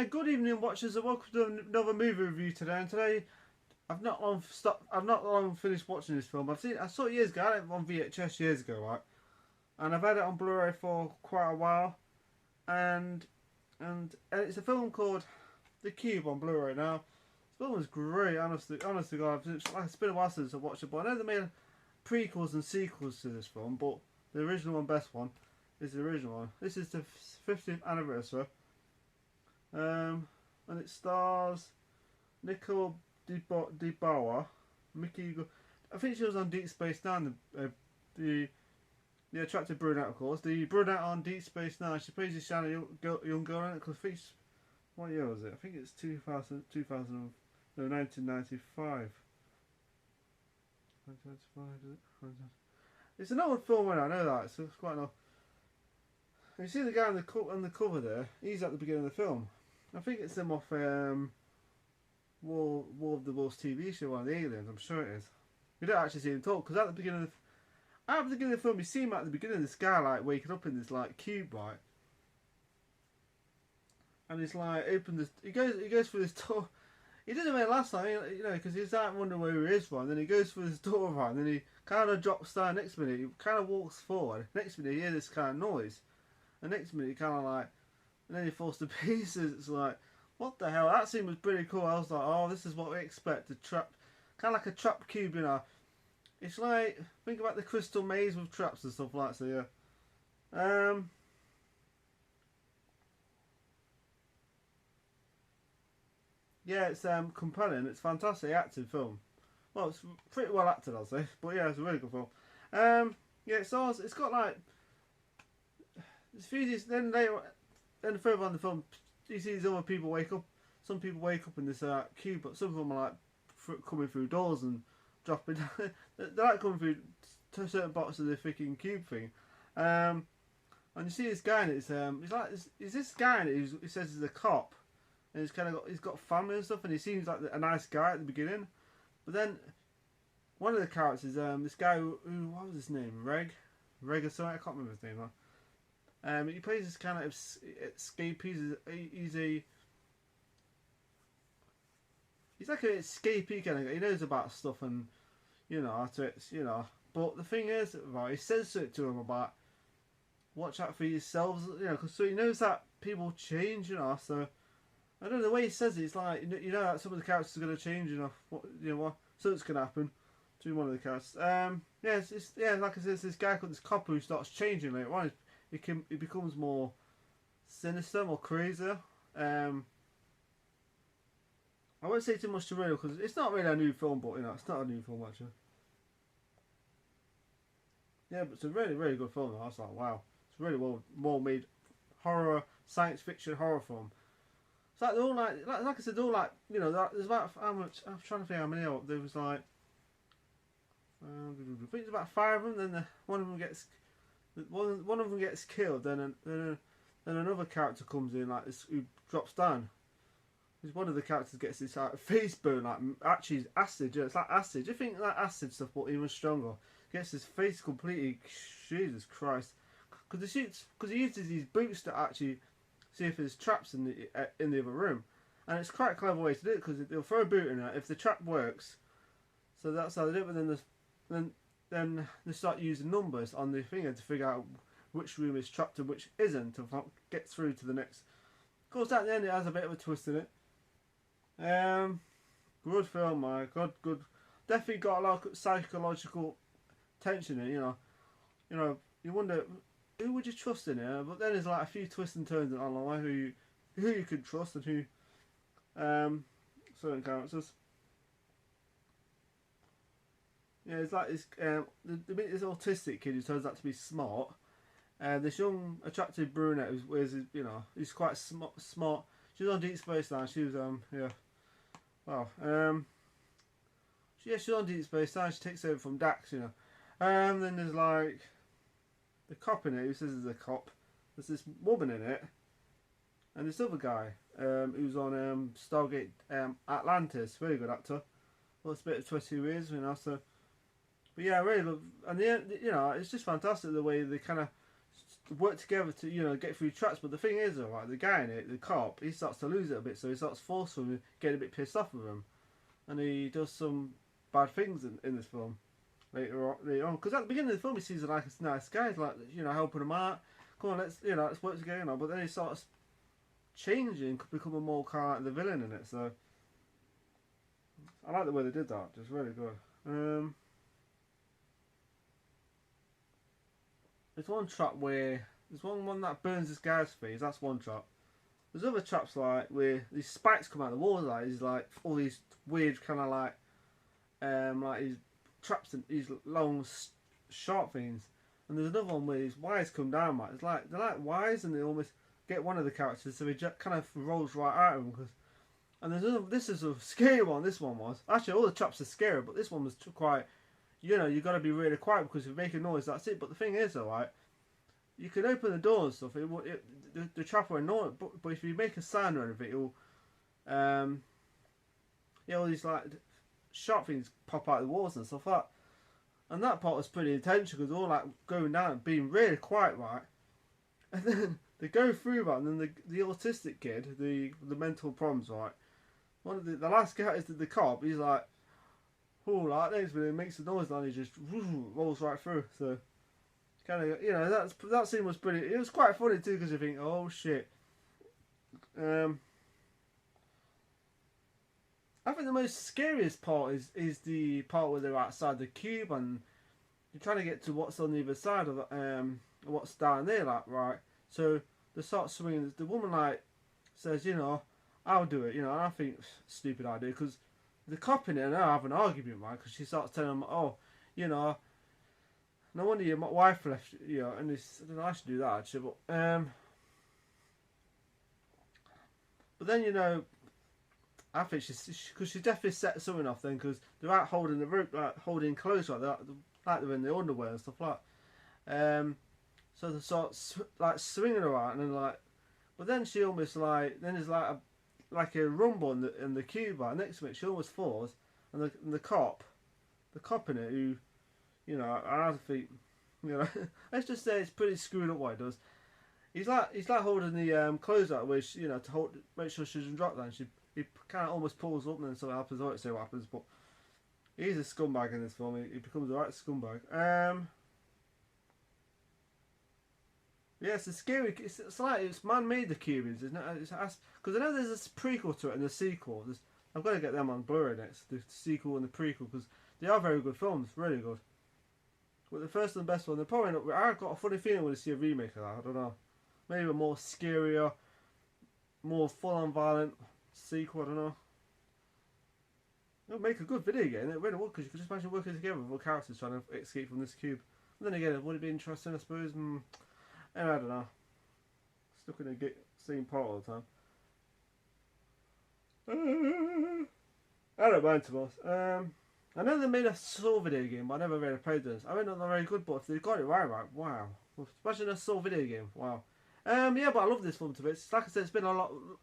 Good evening, watchers, and welcome to another movie review today. And today, I've not long finished watching this film. I saw it years ago. I had it on VHS years ago, right? And I've had it on Blu-ray for quite a while. And it's a film called The Cube on Blu-ray now. This film is great, honestly, God. It's been a while since I watched it, but I know they made prequels and sequels to this film, but the original and best one is the original one. This is the 50th anniversary. And it stars Nicole DeBauer, Mickey. I think she was on Deep Space Nine. The attractive brunette, of course. The brunette on Deep Space Nine. She plays this young girl in it. Cause what year was it? I think it's 1995. 1995, is it? It's an old film, I know that. So it's quite an old. You see the guy on the cover there. He's at the beginning of the film. I think it's him off War of the Worlds TV show, one of the aliens. I'm sure it is. We don't actually see him talk because at the beginning of the film, you see him at the beginning of this guy like waking up in this like cube, right? And he's like he goes through this door. He didn't really last time, you know, because he's like wondering where he is from. And then he goes through this door, right? And then he kind of drops down. Next minute, he kind of walks forward. Next minute, he hears this kind of noise. And next minute, he kind of like. And then he falls to pieces. It's like, what the hell? That scene was pretty cool. I was like, oh, this is what we expect. Kind of like a trap cube, you know. It's like, think about the crystal maze with traps and stuff like that. So yeah. Yeah, it's compelling. It's fantastic acted film. Well, it's pretty well acted, I'll say. But yeah, it's a really good film. Yeah, it's got like. It's few then later. Then further on the film, you see these other people wake up. Some people wake up in this cube, but some of them are like coming through doors and dropping. They're like coming through to certain parts of the freaking cube thing. And you see this guy, and it's he's this guy, and he says he's a cop, and he's got family and stuff, and he seems like a nice guy at the beginning. But then one of the characters, this guy who what was his name? Reg or something. I can't remember his name. He plays this kind of escape. He's like an escapee kind of guy. He knows about stuff and you know. But the thing is, right? He says it to him about watch out for yourselves, you know, because so he knows that people change, you know. So I don't know the way he says it. It's like you know that some of the characters are going to change, you know. What something's going to happen to one of the characters. Like I said, this guy called this cop who starts changing later on. It becomes more sinister, more crazy. I won't say too much to real because it's not really a new film, but you know it's not a new film actually. Yeah, but it's a really, really good film. I was like, wow, it's a really well made horror, science fiction horror film. It's like they're all like I said, they're all like you know. There's about how much? I'm trying to think how many. There was like I think there's about 5 of them. Then one of them gets killed. Then another character comes in like this who drops down. One of the characters gets this like face burn, like actually acid. Yeah, it's like acid. Do you think that acid stuff, but even stronger? Gets his face completely. Jesus Christ! Because he uses these boots to actually see if there's traps in the other room, and it's quite a clever way to do it because they'll throw a boot in it if the trap works. So that's how they do it. But then they start using numbers on the finger to figure out which room is trapped and which isn't to get through to the next. Of course, at the end it has a bit of a twist in it. Good film, my God, good. Definitely got a lot of psychological tension in it, you know, you wonder who would you trust in it, but then there's like a few twists and turns on the way who you could trust and who certain characters. Yeah, it's like this this autistic kid who turns out to be smart. This young attractive brunette who's quite smart. She was on Deep Space Nine. She was yeah. Wow. She's on Deep Space Nine. She takes over from Dax, you know. Then there's like the cop in it who says he's a cop. There's this woman in it, and this other guy who's on Stargate Atlantis. Very good actor. Well, it's a bit of twist who he is, you know. So, but yeah, I really love, and you know, it's just fantastic the way they kind of work together to, you know, get through traps. But the thing is, alright, the guy in it, the cop, he starts to lose it a bit, so he starts forcefully getting a bit pissed off with him, and he does some bad things in this film later on. Because at the beginning of the film, he sees it like a nice guy, he's like, you know, helping him out. Come on, let's work together, you know. But then he starts changing, becoming more kind of like the villain in it. So I like the way they did that. It's really good. There's one trap where there's one that burns this guy's face. That's one trap. There's other traps like where these spikes come out of the walls. Like he's like all these weird kind of like these traps and these long sharp things. And there's another one where these wires come down. Like they're like wires, and they almost get one of the characters, so he just kind of rolls right out of them. And there's another, this is a scary one. This one was actually, all the traps are scary, but this one was quite. You know, you got to be really quiet, because if you make a noise, that's it. But the thing is, alright, you can open the door and stuff. The trap will annoy it, but if you make a sound or anything, it'll, yeah, all these like sharp things pop out of the walls and stuff like that. And that part was pretty intense, because all like going down and being really quiet, right? And then they go through that, and then the autistic kid, the mental problems, right? One of the last guy is the cop. He's like. Oh, like this, but it makes a noise, and he just rolls right through. So, kind of, you know, that scene was pretty. It was quite funny too, because you think, oh shit. I think the most scariest part is the part where they're outside the cube, and you're trying to get to what's on the other side of what's down there, like, right. So they start swinging. The woman like says, you know, I'll do it, you know. And I think stupid idea, because. The cop in it and I have an argument, right? Because she starts telling him, oh, you know, no wonder your wife left, you know, and this, I don't know, I should do that actually, but then, you know, I think because she definitely set something off then, because they're out holding the rope, like holding clothes, like they're in the underwear and stuff like that. So they start like swinging around, and then like, but then she almost like, then there's like a rumble in the cube right next to it. She almost falls, and the cop in it, who, you know, I think, you know, let's just say it's pretty screwed up what he does. He's like holding the clothes out, which, you know, to make sure she doesn't drop that. And he kind of almost pulls up, and then something happens. I won't say what happens, but he's a scumbag in this film. He becomes a right scumbag. Yeah, it's a scary. It's like it's man-made, the Cubans, isn't it? Because I know there's a prequel to it and a sequel. I've got to get them on Blu-ray next, the sequel and the prequel, because they are very good films, really good. But the first and the best one, they're probably not. I've got a funny feeling when I see a remake of that. I don't know. Maybe a more scarier, more full-on violent sequel. I don't know. It'll make a good video game. It really would, because you could just imagine working together with all characters trying to escape from this cube. And then again, would it be interesting? I suppose. I don't know. Stuck in the same part all the time. I don't mind, to be honest. I know they made a Saw video game, but I never really played this. I mean, they're not very good, but if they got it right, wow. Especially a Saw video game, wow. Yeah, but I love this film to bits. Like I said,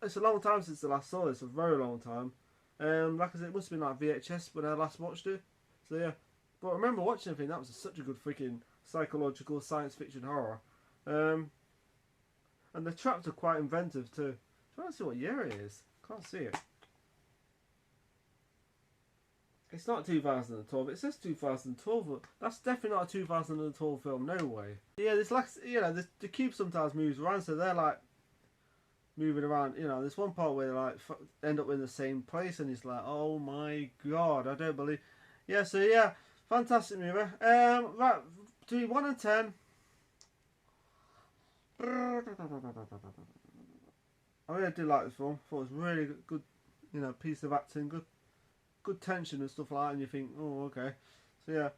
it's a long time since the last saw this, a very long time. Like I said, it must have been like VHS when I last watched it. So yeah, but I remember watching it, that was such a good freaking psychological science fiction horror. And the traps are quite inventive too. I'm trying to see what year it is. Can't see it. It's not 2012. It says 2012, but that's definitely not a 2012 film. No way. Yeah, this like, you know, the cube sometimes moves around, so they're like moving around. You know, there's one part where they like end up in the same place, and it's like, oh my god, I don't believe. Yeah, so yeah, fantastic movie. Right, between 1 and 10. I really did like this film. I thought it was really good, you know, piece of acting, good tension and stuff like that, and you think, oh, okay. So yeah,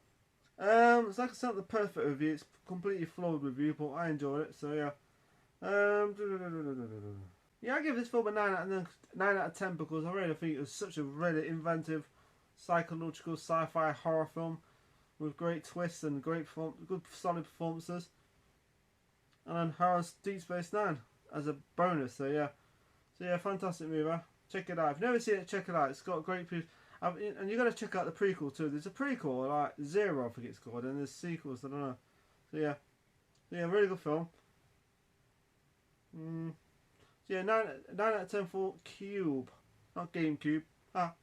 it's like I said, the perfect review. It's completely flawed review, but I enjoyed it. So yeah, yeah, I give this film a 9 out of 10 because I really think it was such a really inventive, psychological sci-fi horror film with great twists and good solid performances. And then Horror's Deep Space Nine as a bonus. So yeah, fantastic movie. Check it out. If you've never seen it, check it out. It's got great people. And you got to check out the prequel too. There's a prequel, like Zero, I think it's called, and there's sequels. I don't know. So yeah, really good film. So yeah, 9 out of 10 for Cube, not GameCube. Ah.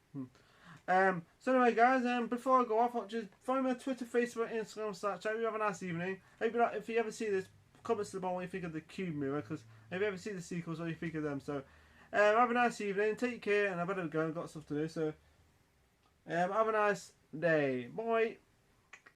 So anyway, guys, before I go off, I'll just find me on Twitter, Facebook, Instagram, Snapchat. You have a nice evening. Hope you like, if you ever see this, comments to the bottom what you think of the Cube mirror, because if you ever see the sequels, what you think of them. So, have a nice evening. Take care, and I better go. I've got stuff to do. So, have a nice day. Bye.